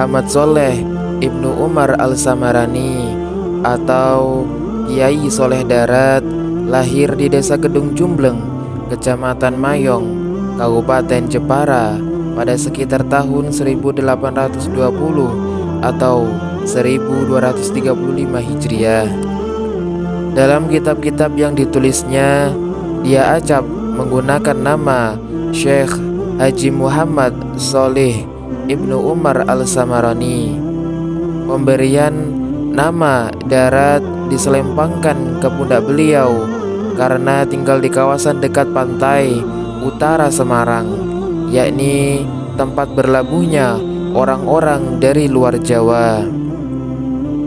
Muhammad Soleh Ibnu Umar Al-Samarani atau Kiai Soleh Darat lahir di Desa Gedung Jumbleng, Kecamatan Mayong, Kabupaten Jepara pada sekitar tahun 1820 atau 1235 Hijriah. Dalam kitab-kitab yang ditulisnya, dia acap menggunakan nama Syekh Haji Muhammad Soleh Ibnu Umar Al-Samarani. Pemberian nama Darat diselempangkan ke pundak beliau karena tinggal di kawasan dekat pantai utara Semarang, yakni tempat berlabuhnya orang-orang dari luar Jawa.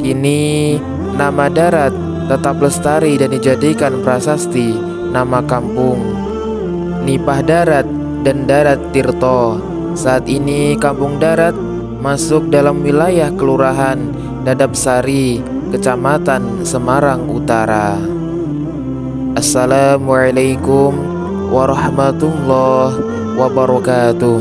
Kini nama Darat tetap lestari dan dijadikan prasasti nama kampung. Nipah Darat dan Darat Tirto. Saat ini Kampung Darat masuk dalam wilayah Kelurahan Dadap Sari, Kecamatan Semarang Utara. Assalamualaikum warahmatullahi wabarakatuh.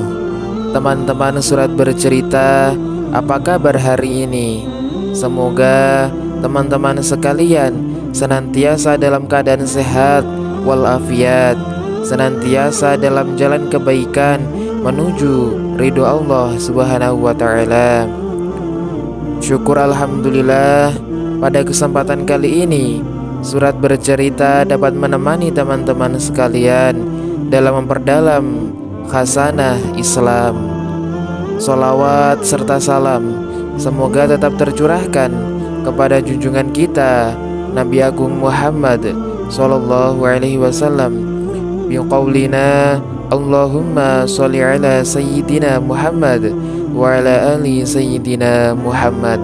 Teman-teman Surat Bercerita, apa kabar hari ini? Semoga teman-teman sekalian senantiasa dalam keadaan sehat walafiat, senantiasa dalam jalan kebaikan menuju ridho Allah Subhanahu wa ta'ala. Syukur alhamdulillah, pada kesempatan kali ini Surat Bercerita dapat menemani teman-teman sekalian dalam memperdalam khasanah Islam. Sholawat serta salam semoga tetap tercurahkan kepada junjungan kita Nabi Agung Muhammad sallallahu alaihi wasallam biqaulina Allahumma sholli ala sayyidina Muhammad wa ala ali sayyidina Muhammad.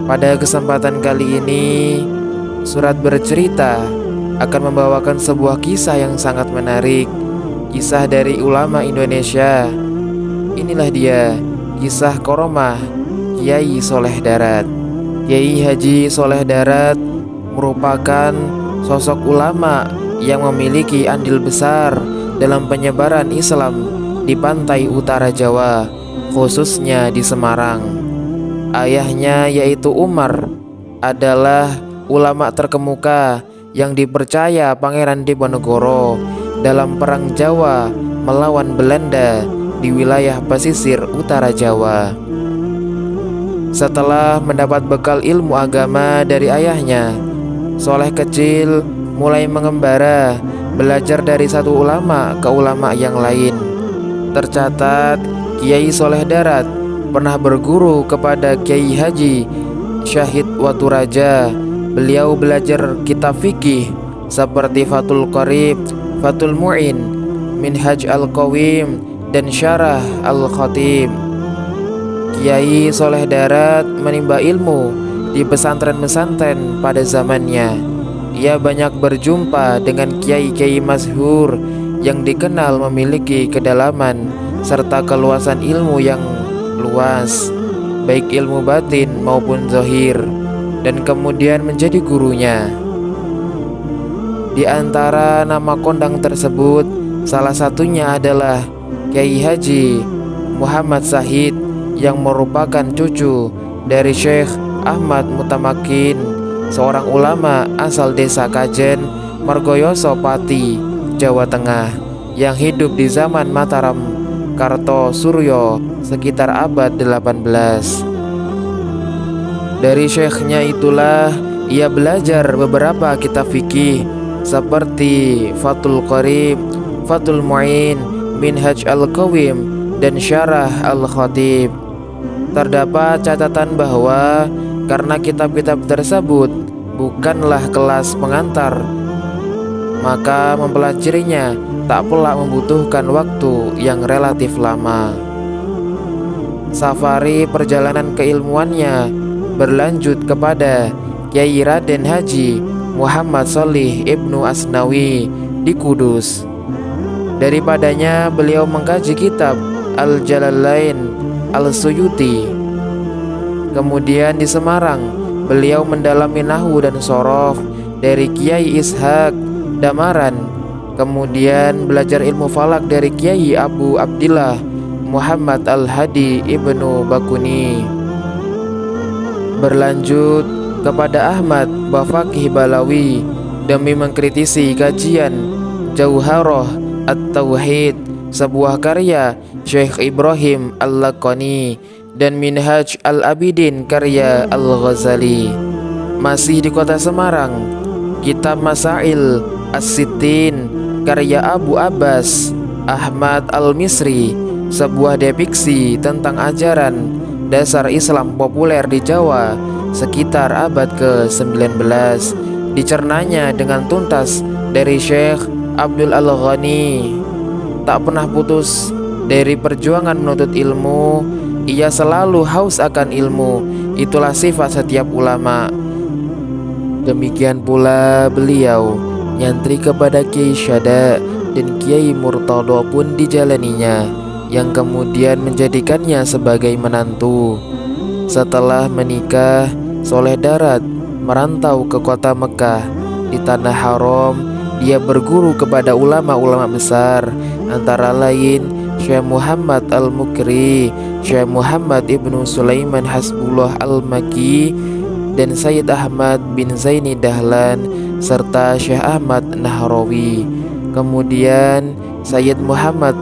Pada kesempatan kali ini Surat Bercerita akan membawakan sebuah kisah yang sangat menarik, kisah dari ulama Indonesia. Inilah dia kisah Koromah Kiai Soleh Darat. Kiai Haji Soleh Darat merupakan sosok ulama yang memiliki andil besar dalam penyebaran Islam di pantai utara Jawa, khususnya di Semarang. Ayahnya yaitu Umar adalah ulama terkemuka yang dipercaya Pangeran Diponegoro dalam Perang Jawa melawan Belanda di wilayah pesisir utara Jawa. Setelah mendapat bekal ilmu agama dari ayahnya, Soleh kecil mulai mengembara, belajar dari satu ulama ke ulama yang lain. Tercatat Kiai Soleh Darat pernah berguru kepada Kiai Haji Syahid Waturaja. Beliau belajar kitab fikih seperti Fathul Qarib, Fathul Mu'in, Minhaj Al-Qawim, dan Syarah Al-Khatib. Kiai Soleh Darat menimba ilmu di pesantren-pesantren pada zamannya. Ia banyak berjumpa dengan kiai-kiai masyhur yang dikenal memiliki kedalaman serta keluasan ilmu yang luas, baik ilmu batin maupun zahir, dan kemudian menjadi gurunya. Di antara nama kondang tersebut, salah satunya adalah Kiai Haji Muhammad Sahid yang merupakan cucu dari Syekh Ahmad Mutamakin, seorang ulama asal desa Kajen, Margoyoso Pati, Jawa Tengah, yang hidup di zaman Mataram Kartosuryo sekitar abad 18. Dari syekhnya itulah ia belajar beberapa kitab fikih seperti Fathul Qarib, Fathul Mu'in, Minhaj Al-Qawim, dan Syarah Al-Khatib. Terdapat catatan bahwa karena kitab-kitab tersebut bukanlah kelas pengantar, maka mempelajarinya tak pula membutuhkan waktu yang relatif lama. Safari perjalanan keilmuannya berlanjut kepada Kiai Raden Haji Muhammad Sholih Ibnu Asnawi di Kudus. Daripadanya beliau mengkaji kitab Al-Jalalain Al-Suyuti. Kemudian di Semarang beliau mendalami nahwu dan shorof dari Kiai Ishaq Damaran. Kemudian belajar ilmu falak dari Kiai Abu Abdillah Muhammad Al-Hadi Ibnu Bakuni. Berlanjut kepada Ahmad Bafaqih Balawi demi mengkritisi kajian Jauharah At-Tauhid, sebuah karya Syekh Ibrahim Al-Laqani, dan Minhaj Al-Abidin karya Al-Ghazali. Masih di kota Semarang, kitab Masail As-Sittin karya Abu Abbas Ahmad Al-Misri, sebuah depiksi tentang ajaran dasar Islam populer di Jawa sekitar abad ke-19, dicernanya dengan tuntas dari Syekh Abdul Al-Ghani. Tak pernah putus dari perjuangan menuntut ilmu, ia selalu haus akan ilmu. Itulah sifat setiap ulama. Demikian pula beliau nyantri kepada Kiai Syada dan Kiai Murtado pun dijalaninya, yang kemudian menjadikannya sebagai menantu. Setelah menikah, Soleh Darat merantau ke kota Mekah. Di tanah haram, dia berguru kepada ulama-ulama besar, antara lain Syekh Muhammad Al-Mukri, Syekh Muhammad Ibnu Sulaiman Hasbullah Al-Maki, dan Sayyid Ahmad bin Zaini Dahlan, serta Syekh Ahmad Nahrawi. Kemudian Sayyid Muhammad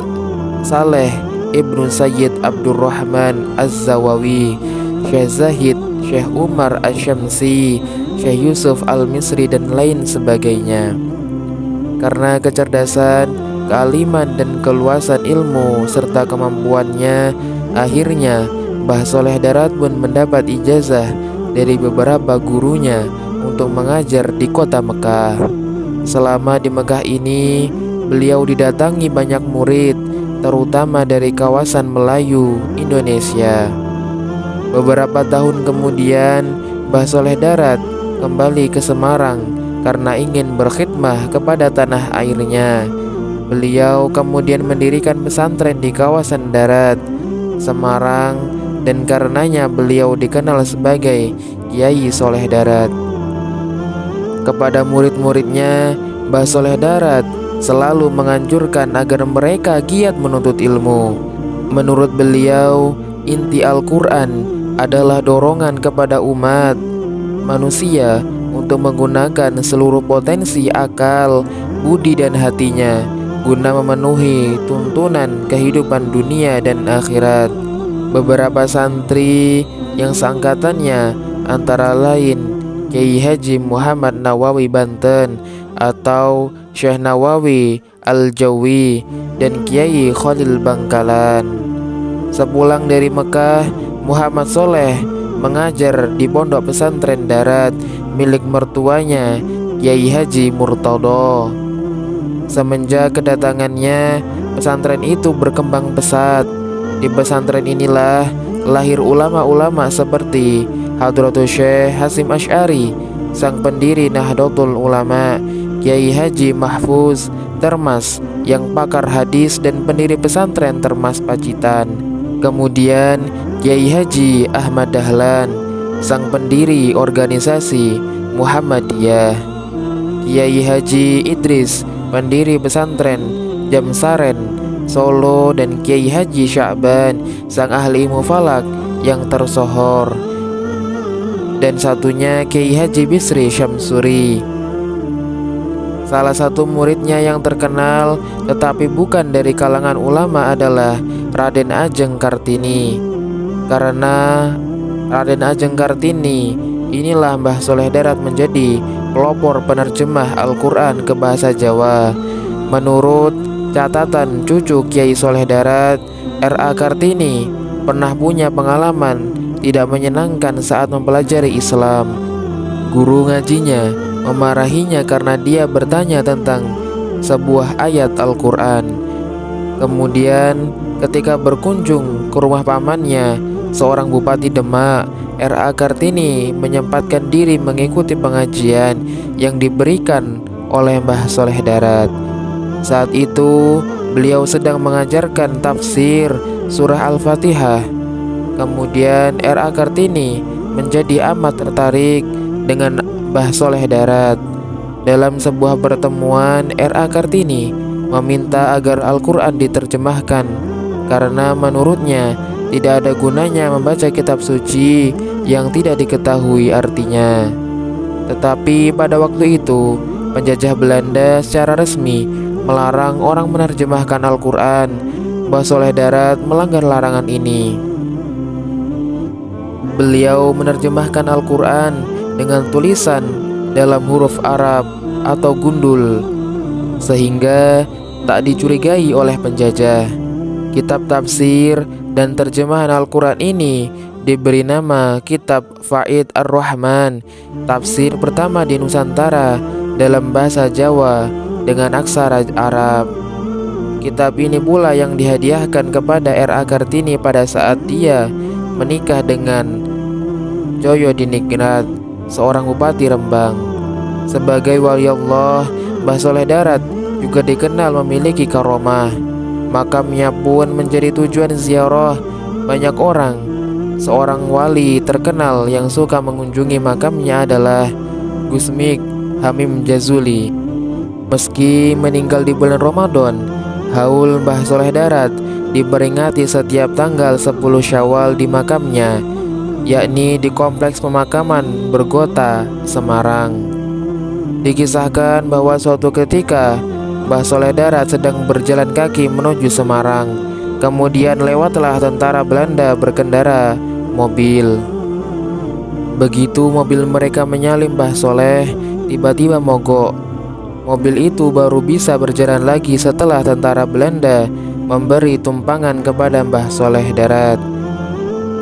Saleh Ibnu Sayyid Abdurrahman Az-Zawawi, Syekh Zahid, Syekh Umar Asy-Syamsi, Syekh Yusuf Al-Misri, dan lain sebagainya. Karena kecerdasan, kealiman, dan keluasan ilmu serta kemampuannya, akhirnya Mbah Soleh Darat pun mendapat ijazah dari beberapa gurunya untuk mengajar di kota Mekah. Selama di Mekah ini, beliau didatangi banyak murid, terutama dari kawasan Melayu Indonesia. Beberapa tahun kemudian, Mbah Soleh Darat kembali ke Semarang karena ingin berkhidmah kepada tanah airnya. Beliau kemudian mendirikan pesantren di kawasan Darat, Semarang, dan karenanya beliau dikenal sebagai Kiai Soleh Darat. Kepada murid-muridnya, Mbah Soleh Darat selalu menganjurkan agar mereka giat menuntut ilmu. Menurut beliau, inti Al-Quran adalah dorongan kepada umat manusia untuk menggunakan seluruh potensi akal, budi, dan hatinya guna memenuhi tuntunan kehidupan dunia dan akhirat. Beberapa santri yang seangkatannya antara lain Kiai Haji Muhammad Nawawi Banten atau Syekh Nawawi Al-Jawi dan Kiai Khalil Bangkalan. Sepulang dari Mekah, Muhammad Soleh mengajar di pondok pesantren Darat milik mertuanya Kiai Haji Murtado. Semenjak kedatangannya, pesantren itu berkembang pesat. Di pesantren inilah lahir ulama-ulama seperti Hadratus Syekh Hasyim Asy'ari, sang pendiri Nahdlatul Ulama, Kiai Haji Mahfuz Termas yang pakar hadis dan pendiri pesantren Termas Pacitan. Kemudian Kiai Haji Ahmad Dahlan, sang pendiri organisasi Muhammadiyah. Kiai Haji Idris, pendiri pesantren Jamsaren Solo, dan Kiai Haji Sya'ban, sang ahli ilmu falak yang tersohor. Dan satunya Kiai Haji Bisri Syamsuri. Salah satu muridnya yang terkenal tetapi bukan dari kalangan ulama adalah Raden Ajeng Kartini. Karena Raden Ajeng Kartini inilah Mbah Soleh Darat menjadi pelopor penerjemah Al-Quran ke bahasa Jawa. Menurut catatan cucu Kiai Soleh Darat, R.A. Kartini pernah punya pengalaman tidak menyenangkan saat mempelajari Islam. Guru ngajinya memarahinya karena dia bertanya tentang sebuah ayat Al-Quran. Kemudian ketika berkunjung ke rumah pamannya, seorang bupati Demak, R.A. Kartini menyempatkan diri mengikuti pengajian yang diberikan oleh Mbah Soleh Darat. Saat itu beliau sedang mengajarkan tafsir surah Al-Fatihah. Kemudian R.A. Kartini menjadi amat tertarik dengan Mbah Soleh Darat. Dalam sebuah pertemuan, R.A. Kartini meminta agar Al-Quran diterjemahkan karena menurutnya tidak ada gunanya membaca kitab suci yang tidak diketahui artinya. Tetapi pada waktu itu, penjajah Belanda secara resmi melarang orang menerjemahkan Al-Quran. Mbah Soleh Darat melanggar larangan ini. Beliau menerjemahkan Al-Quran dengan tulisan dalam huruf Arab atau gundul, sehingga tak dicurigai oleh penjajah. Kitab tafsir dan terjemahan Al-Quran ini diberi nama Kitab Faid Ar-Rahman, tafsir pertama di Nusantara dalam bahasa Jawa dengan aksara Arab. Kitab ini pula yang dihadiahkan kepada R.A. Kartini pada saat dia menikah dengan Joyo Diningrat, seorang bupati Rembang. Sebagai wali Allah, Mbah Soleh Darat juga dikenal memiliki karomah. Makamnya pun menjadi tujuan ziarah banyak orang. Seorang wali terkenal yang suka mengunjungi makamnya adalah Gusmik Hamim Jazuli. Meski meninggal di bulan Ramadan, haul Mbah Soleh Darat diperingati setiap tanggal 10 Syawal di makamnya, yakni di Kompleks Pemakaman Bergota, Semarang. Dikisahkan bahwa suatu ketika Mbah Soleh Darat sedang berjalan kaki menuju Semarang. Kemudian lewatlah tentara Belanda berkendara mobil. Begitu mobil mereka menyalip Mbah Soleh, tiba-tiba mogok. Mobil itu baru bisa berjalan lagi setelah tentara Belanda memberi tumpangan kepada Mbah Soleh Darat.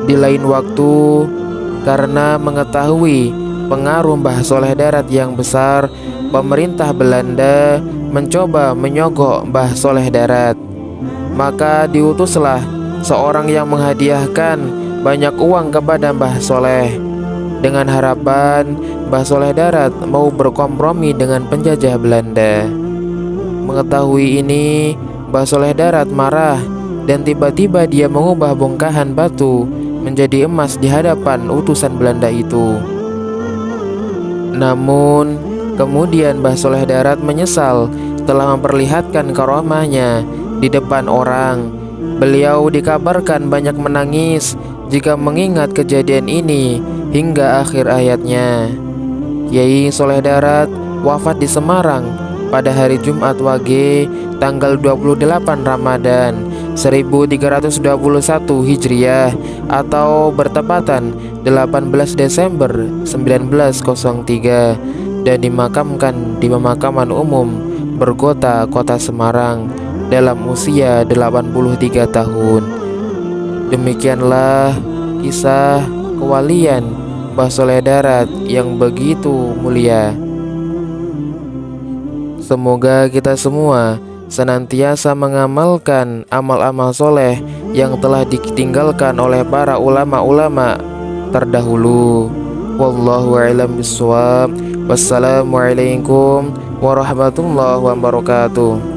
Di lain waktu, karena mengetahui pengaruh Mbah Soleh Darat yang besar, pemerintah Belanda mencoba menyogok Mbah Soleh Darat. Maka diutuslah seorang yang menghadiahkan banyak uang kepada Mbah Soleh dengan harapan Mbah Soleh Darat mau berkompromi dengan penjajah Belanda. Mengetahui ini, Mbah Soleh Darat marah dan tiba-tiba dia mengubah bongkahan batu menjadi emas di hadapan utusan Belanda itu. Namun kemudian Mbah Soleh Darat menyesal setelah memperlihatkan karomahnya di depan orang. Beliau dikabarkan banyak menangis jika mengingat kejadian ini hingga akhir hayatnya. Kiai Soleh Darat wafat di Semarang pada hari Jumat Wage tanggal 28 Ramadan 1321 Hijriah atau bertepatan 18 Desember 1903 dan dimakamkan di pemakaman umum Bergota, Kota Semarang dalam usia 83 tahun. Demikianlah kisah kewalian Mbah Soleh Darat yang begitu mulia. Semoga kita semua senantiasa mengamalkan amal-amal soleh yang telah ditinggalkan oleh para ulama-ulama terdahulu. Wallahu a'lam bishawab. Wassalamualaikum warahmatullahi wabarakatuh.